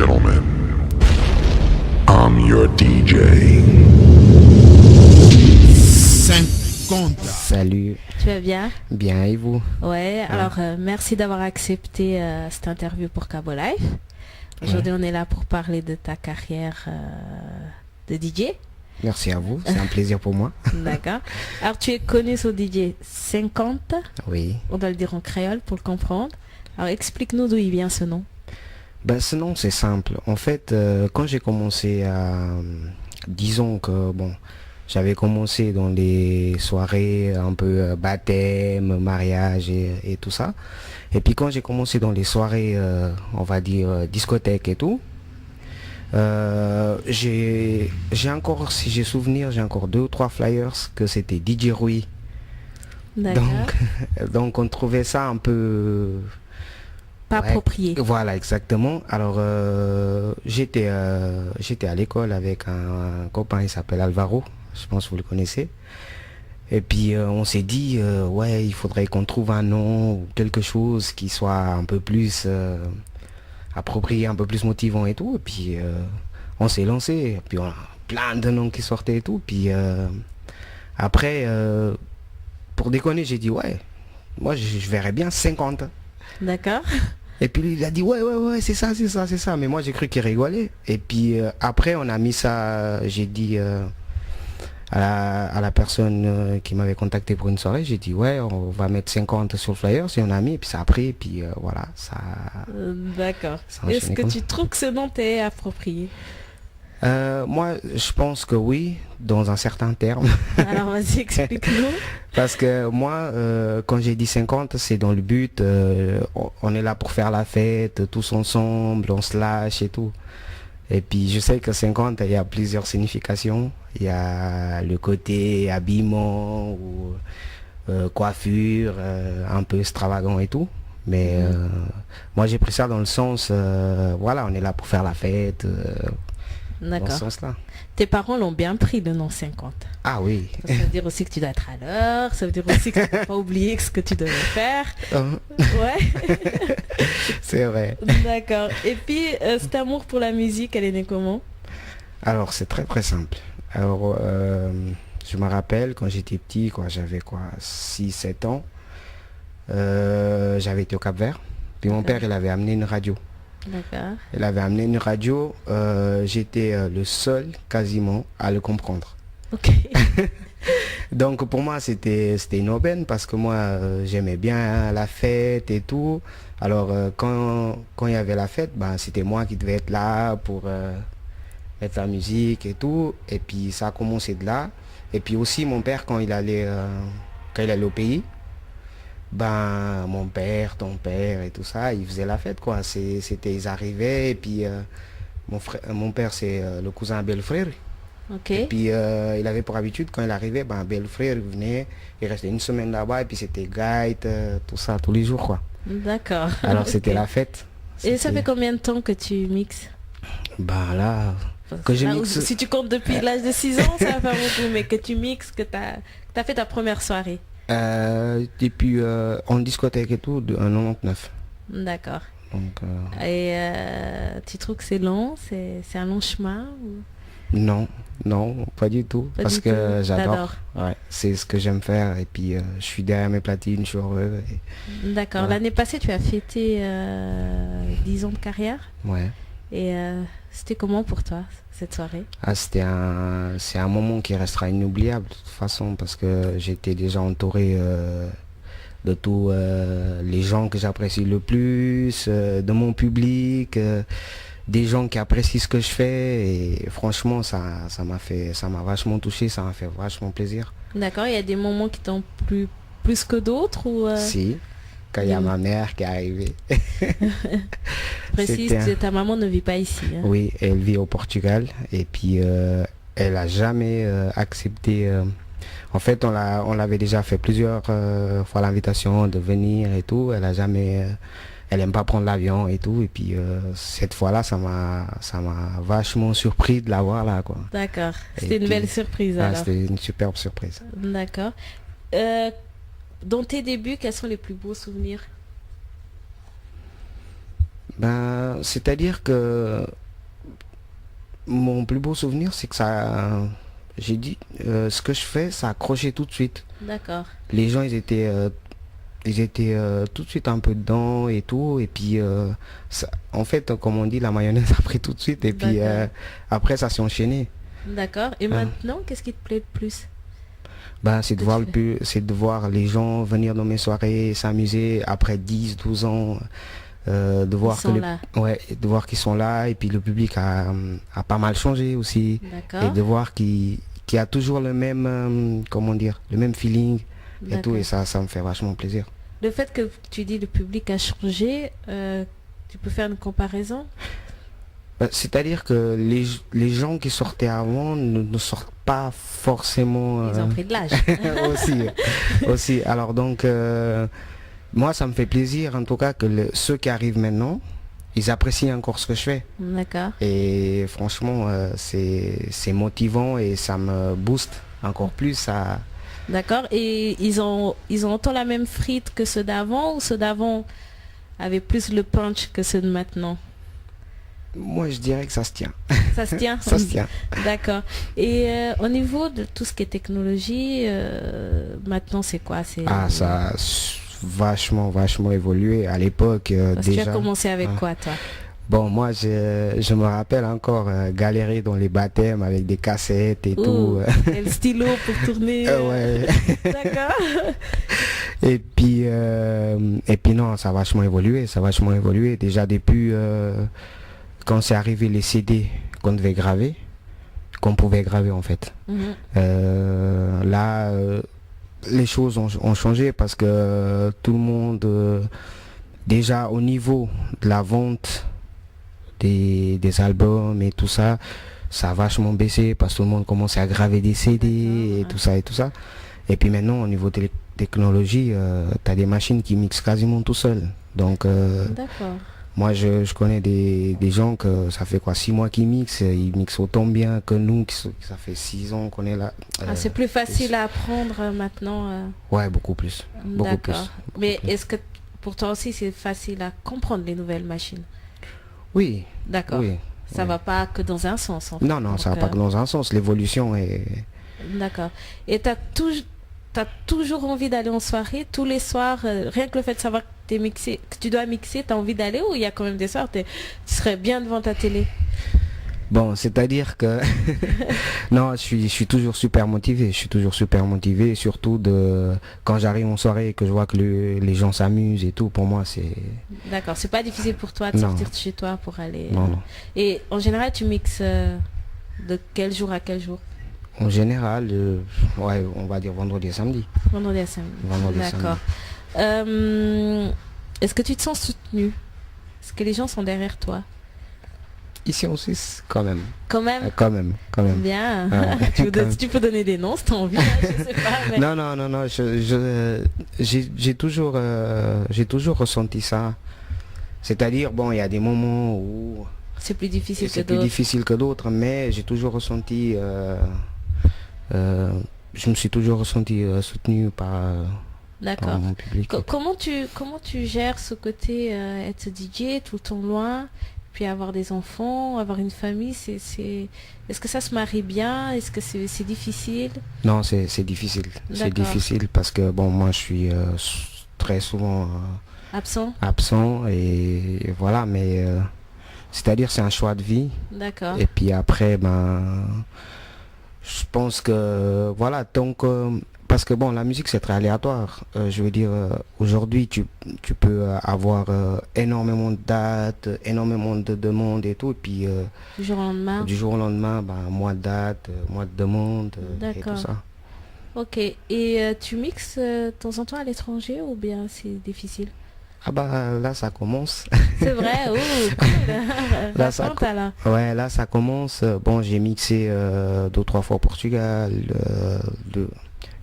gentlemen, I'm your DJ. 50. Salut. Tu vas bien? Bien, et vous? Ouais, alors merci d'avoir accepté cette interview pour Cabo Life. Aujourd'hui, on est là pour parler de ta carrière de DJ. Merci à vous, c'est un plaisir pour moi. D'accord. Alors, tu es connu sur DJ 50. Oui. On doit le dire en créole pour le comprendre. Alors, explique-nous d'où il vient ce nom. Ben, ce nom, c'est simple. En fait, quand j'ai commencé à... disons que, bon, j'avais commencé dans les soirées un peu baptême, mariage et tout ça. Et puis quand j'ai commencé dans les soirées, on va dire discothèque et tout, j'ai encore, si j'ai souvenir, j'ai encore 2 ou 3 flyers que c'était DJ Rui. D'accord. Donc on trouvait ça un peu... Pas ouais, approprié. Voilà, exactement. Alors j'étais à l'école avec un copain, il s'appelle Alvaro, je pense que vous le connaissez. Et puis on s'est dit, ouais, il faudrait qu'on trouve un nom ou quelque chose qui soit un peu plus approprié, un peu plus motivant et tout. Et puis on s'est lancé. Et puis on a plein de noms qui sortaient et tout. Puis après, pour déconner, j'ai dit, ouais, moi je verrais bien 50. D'accord. Et puis il a dit, ouais, c'est ça. Mais moi j'ai cru qu'il rigolait. Et puis après on a mis ça, j'ai dit... à la personne qui m'avait contacté pour une soirée, j'ai dit ouais, on va mettre 50 sur le flyer, c'est un ami, et puis ça a pris, et puis voilà, ça... D'accord. ça a Est-ce enchaîné que comme tu trouves que ce nom t'est approprié? moi, je pense que oui, dans un certain terme. Alors vas-y, explique-nous. Parce que moi, quand j'ai dit 50, c'est dans le but, on est là pour faire la fête, tous ensemble, on se lâche et tout. Et puis je sais que 50, il y a plusieurs significations. Il y a le côté habillement ou coiffure, un peu extravagant et tout. Mais moi j'ai pris ça dans le sens, voilà, on est là pour faire la fête, dans ce D'accord. sens-là. Tes parents l'ont bien pris, le nom 50. Ah oui. Ça veut dire aussi que tu dois être à l'heure, ça veut dire aussi que tu ne peux pas oublier ce que tu devais faire. Ouais. C'est vrai. D'accord. Et puis, cet amour pour la musique, elle est née comment? Alors c'est très très simple. Alors je me rappelle quand j'étais petit, quoi, j'avais quoi, 6 7 ans, j'avais été au Cap-Vert. Puis mon père, il avait amené une radio. D'accord. Il avait amené une radio, j'étais le seul quasiment à le comprendre. Ok. Donc pour moi c'était une aubaine parce que moi j'aimais bien la fête et tout. Alors quand il y avait la fête, ben, c'était moi qui devais être là pour mettre la musique et tout. Et puis ça a commencé de là. Et puis aussi mon père quand il allait au pays, ben mon père, ton père et tout ça, ils faisaient la fête quoi. Ils arrivaient et puis mon père c'est le cousin à Belle-Frère. Ok. Et puis il avait pour habitude quand il arrivait, ben Belle-Frère venait, il restait une semaine là-bas et puis c'était guide, tout ça tous les jours quoi. D'accord. Alors c'était Ok. la fête. Et ça fait combien de temps que tu mixes? Ben là, Parce que je là, mixe. Si tu comptes depuis l'âge de 6 ans, ça va faire beaucoup, mais que tu mixes, que tu as fait ta première soirée. Depuis en discothèque et tout, en 99. D'accord. Donc Et tu trouves que c'est long? C'est un long chemin non, pas du tout. Pas parce du que tout. j'adore. T'adores. Ouais, c'est ce que j'aime faire et puis je suis derrière mes platines, je suis heureux. D'accord. Ouais. L'année passée, tu as fêté 10 ans de carrière. Ouais. Et c'était comment pour toi, cette soirée? Ah, c'est un moment qui restera inoubliable de toute façon parce que j'étais déjà entouré de tous les gens que j'apprécie le plus, de mon public, des gens qui apprécient ce que je fais et franchement ça m'a vachement touché, ça m'a fait vachement plaisir. D'accord. Il y a des moments qui t'ont plu plus que d'autres ou Si, quand il y a ma mère qui est arrivée. précise C'était que ta maman ne vit pas ici. Hein. Oui, elle vit au Portugal et puis elle a jamais accepté. En fait, on l'avait déjà fait plusieurs fois l'invitation de venir et tout. Elle a jamais, elle aime pas prendre l'avion et tout. Et puis cette fois-là, ça m'a vachement surpris de la voir là, quoi. D'accord. Et C'était une puis, belle surprise alors. c'était une superbe surprise. D'accord. Dans tes débuts, quels sont les plus beaux souvenirs? Ben, c'est-à-dire que mon plus beau souvenir, c'est que ça, j'ai dit, ce que je fais, ça accrochait tout de suite. D'accord. Les gens, ils étaient tout de suite un peu dedans et tout. Et puis, en fait, comme on dit, la mayonnaise a pris tout de suite. Et puis, D'accord. après, ça s'est enchaîné. D'accord. Et maintenant, qu'est-ce qui te plaît le plus? Ben, c'est de Que voir tu c'est de voir les gens venir dans mes soirées, s'amuser après 10, 12 ans. De voir sont là. ouais, de voir qu'ils sont là. Et puis, le public a pas mal changé aussi. Et D'accord. de voir qu'il y a toujours le même, comment dire, le même feeling et tout. D'accord. Et ça me fait vachement plaisir. Le fait que tu dis le public a changé, tu peux faire une comparaison? C'est-à-dire que les gens qui sortaient avant ne sortent pas forcément Ils ont pris de l'âge. aussi. Alors donc, moi, ça me fait plaisir en tout cas que ceux qui arrivent maintenant, ils apprécient encore ce que je fais. D'accord. Et franchement, c'est motivant et ça me booste encore plus à... D'accord. Et ils ont autant la même frite que ceux d'avant, ou ceux d'avant avaient plus le punch que ceux de maintenant? Moi, je dirais que ça se tient. Ça se tient? Ça se tient. D'accord. Et au niveau de tout ce qui est technologie, maintenant c'est quoi? Ah, ça a vachement évolué. À l'époque, Parce que déjà... tu as commencé avec quoi, toi? Bon, moi, je me rappelle encore galérer dans les baptêmes avec des cassettes et tout. Et le stylo pour tourner. Ouais. D'accord. Et puis non, ça a vachement évolué. Déjà depuis quand c'est arrivé les CD qu'on devait graver, qu'on pouvait graver en fait. Mhm. Là, les choses ont changé parce que tout le monde, déjà au niveau de la vente des albums et tout ça, ça a vachement baissé parce que tout le monde commençait à graver des CD et tout ça et tout ça. Et puis maintenant, au niveau de technologie, tu as des machines qui mixent quasiment tout seul. Donc, D'accord. moi, je connais des gens que ça fait quoi, 6 mois qu'ils mixent, ils mixent autant bien que nous, ça fait 6 ans qu'on est là. C'est plus facile à apprendre maintenant. Ouais, beaucoup plus. D'accord. Mais est-ce que pour toi aussi c'est facile à comprendre les nouvelles machines? Oui. D'accord. Oui. Ça va pas que dans un sens en fait. Non, ça va pas que dans un sens. L'évolution est... D'accord. Et t'as toujours envie d'aller en soirée, tous les soirs, rien que le fait de savoir que tu dois mixer, tu as envie d'aller, ou il y a quand même des soirs tu serais bien devant ta télé? Bon, c'est-à-dire que non, je suis toujours super motivé. Surtout quand j'arrive en soirée et que je vois que les gens s'amusent et tout. Pour moi, c'est... D'accord, c'est pas difficile pour toi de sortir de chez toi pour aller... Non. Et en général, tu mixes de quel jour à quel jour? En général, ouais, on va dire vendredi et samedi. Vendredi à samedi. Vendredi et D'accord. Est-ce que tu te sens soutenu? Est-ce que les gens sont derrière toi? Ici en Suisse, quand même. Quand même? Quand même. Bien. Ouais. Tu peux donner des noms si tu as envie, je sais pas. Mais... Non, j'ai toujours ressenti ça. C'est-à-dire, bon, il y a des moments où c'est plus difficile que c'est plus d'autres. difficile que d'autres, mais j'ai toujours ressenti, je me suis toujours ressenti soutenu par mon public. Comment tu gères ce côté être DJ tout le temps loin, puis avoir des enfants, avoir une famille, est-ce que ça se marie bien? Est-ce que c'est difficile? Non, c'est difficile. C'est difficile parce que bon, moi je suis très souvent absent et voilà, mais c'est-à-dire c'est un choix de vie. D'accord. Et puis après, ben, je pense que voilà, donc parce que bon, la musique c'est très aléatoire. Je veux dire, aujourd'hui tu peux avoir énormément de dates, énormément de demandes et tout, et puis du jour au lendemain, ben, moins de dates, moins de demandes et tout ça. Ok. Et tu mixes de temps en temps à l'étranger ou bien c'est difficile? Ah bah là ça commence. C'est vrai, oh, cool. Là ça commence. Bon, j'ai mixé 2-3 fois au Portugal,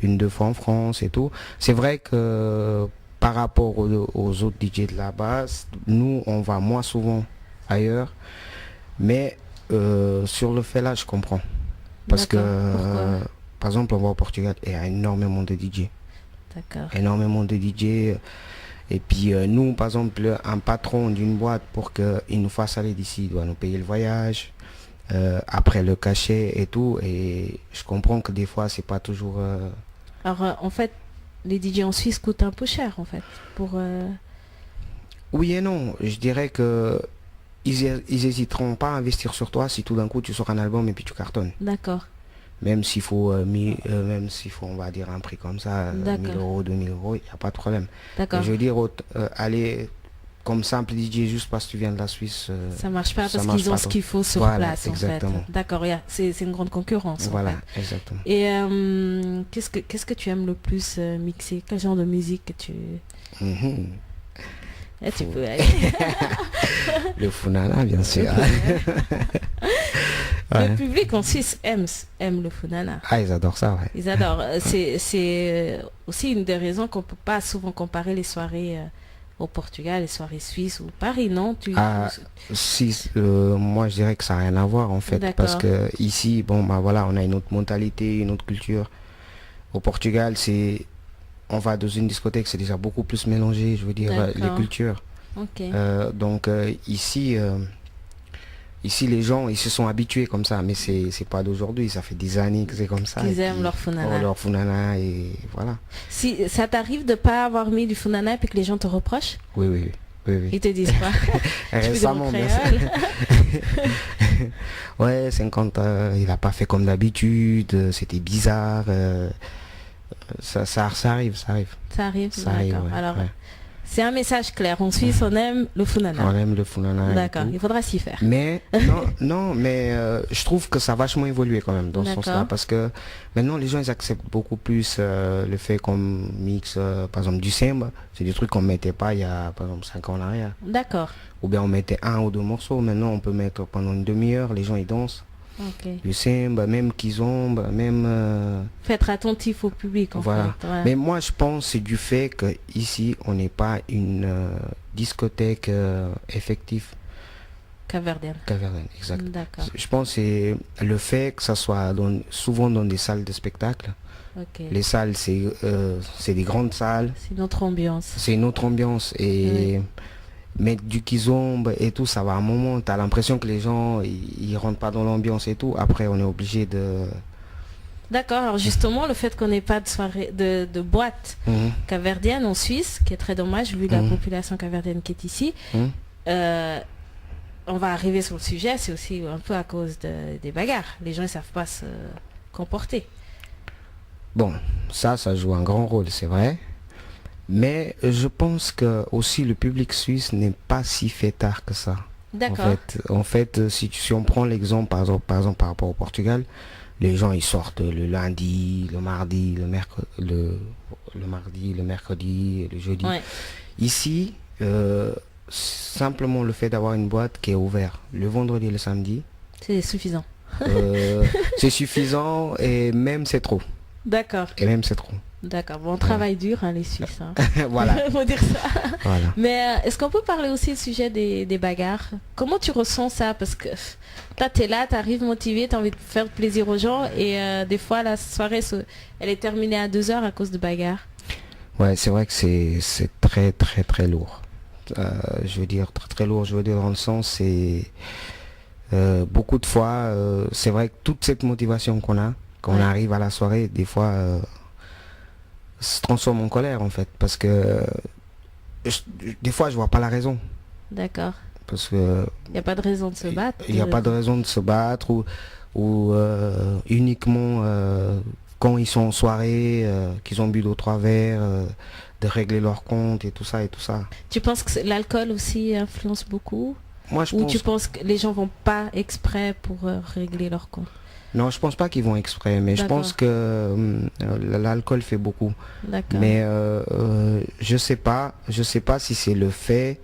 1-2 fois en France et tout. C'est vrai que par rapport aux autres DJ de la base, nous on va moins souvent ailleurs, mais sur le fait là je comprends. Parce que par exemple on va au Portugal et il y a énormément de DJ. D'accord. Énormément de DJ. Et puis nous, par exemple, un patron d'une boîte, pour qu'il nous fasse aller d'ici, il doit nous payer le voyage, après le cachet et tout. Et je comprends que des fois, c'est pas toujours... Alors, en fait, les DJ en Suisse coûtent un peu cher, en fait, pour... Oui et non. Je dirais que ils hésiteront pas à investir sur toi si tout d'un coup tu sors un album et puis tu cartonnes. D'accord. Même s'il faut, même s'il faut, on va dire, un prix comme ça, 1000 euros, 2000 euros, il n'y a pas de problème. D'accord. Je veux dire, aller comme simple DJ juste parce que tu viens de la Suisse. Ça marche pas ça parce marche qu'ils ont pas ce trop. qu'il faut sur Voilà, place, exactement. en fait. D'accord, c'est une grande concurrence. Voilà, En fait. exactement. Et qu'est-ce que tu aimes le plus mixer? Quel genre de musique que tu... Mhm. Tu peux aller. Le Funana, bien sûr. Le Ouais. public en Suisse aime le Funana. Ah, ils adorent ça, ouais. Ils adorent. C'est aussi une des raisons qu'on peut pas souvent comparer les soirées au Portugal, les soirées suisses ou Paris, non? Ah, si, moi je dirais que ça n'a rien à voir en fait. D'accord. Parce que ici, bon, bah voilà, on a une autre mentalité, une autre culture. Au Portugal, on va dans une discothèque, c'est déjà beaucoup plus mélangé, je veux dire, les D'accord. cultures. Ok. Donc ici, les gens, ils se sont habitués comme ça, mais c'est pas d'aujourd'hui, ça fait des années que c'est comme ça. Qu'ils Et aiment puis, leur Funana. leur Funana, et voilà. Si ça t'arrive de pas avoir mis du Funana et puis que les gens te reprochent, Oui, oui, oui. oui. ils te disent quoi? Tu fais Récemment, des mots bien sûr. créoles. Ouais, 50, il a pas fait comme d'habitude, c'était bizarre. Ça arrive, ça arrive. Ça arrive, Ça arrive, d'accord. ouais, Alors, ouais. c'est un message clair. En Suisse, on aime le Funana. On aime le Funana. et D'accord, tout. il faudra s'y faire. Mais non, mais je trouve que ça a vachement évolué quand même dans ce D'accord. sens-là, parce que maintenant les gens ils acceptent beaucoup plus le fait qu'on mixe par exemple du samba. C'est des trucs qu'on mettait pas il y a par exemple 5 ans en arrière. D'accord. Ou bien on mettait un ou deux morceaux. Maintenant on peut mettre pendant une demi-heure, les gens ils dansent. Ok. Du samba, même kizomba, même Faut être attentif au public, en voilà. fait. Ouais. Mais moi je pense que c'est du fait que ici on n'est pas une discothèque effective. Caverdienne. Caverdienne, exact. D'accord. Je pense que c'est le fait que ça soit souvent dans des salles de spectacle. Ok. Les salles, c'est des grandes salles, C'est notre ambiance. c'est une autre ambiance. Et mettre du kizomba et tout, ça va à un moment, tu as l'impression que les gens, ils rentrent pas dans l'ambiance et tout. Après, on est obligé de... D'accord. Alors justement, le fait qu'on n'ait pas de soirée, de boîte Mhm, caverdienne en Suisse, qui est très dommage vu la population caverdienne qui est ici, mhm. on va arriver sur le sujet, c'est aussi un peu à cause des bagarres. Les gens ne savent pas se comporter. Bon, ça joue un grand rôle, c'est vrai. Mais je pense que aussi le public suisse n'est pas si fêtard que ça. D'accord. En fait, si on prend l'exemple par exemple par rapport au Portugal, les gens ils sortent le lundi, le mardi, le mardi, le mercredi, et le jeudi. Ouais. Ici, simplement le fait d'avoir une boîte qui est ouverte le vendredi et le samedi, C'est suffisant. c'est suffisant et même c'est trop. D'accord. Et même c'est trop. D'accord. Bon, on travaille dur, hein, les Suisses. Hein. Voilà. Faut dire ça. Voilà. Mais est-ce qu'on peut parler aussi du sujet des bagarres? Comment tu ressens ça? Parce que toi, tu es là, tu arrives motivé, tu as envie de faire plaisir aux gens et des fois, la soirée, elle est terminée à 2 heures à cause de bagarres. Ouais, c'est vrai que c'est très très très lourd. Je veux dire très très lourd, je veux dire dans le sens c'est beaucoup de fois c'est vrai que toute cette motivation qu'on a quand on arrive à la soirée, des fois se transforme en colère en fait, parce que des fois je vois pas la raison, D'accord. parce que Il n'y a pas de raison de se battre. il n'y a pas de raison de se battre ou uniquement quand ils sont en soirée, qu'ils ont bu 2 ou 3 verres, de régler leur compte et tout ça et tout ça. Tu penses que l'alcool aussi influence beaucoup? Moi je Ou pense tu penses que les gens vont pas exprès pour régler leur compte? non, je pense pas qu'ils vont exprès, mais je D'accord. pense que l'alcool fait beaucoup. D'accord. Mais je sais pas si c'est le fait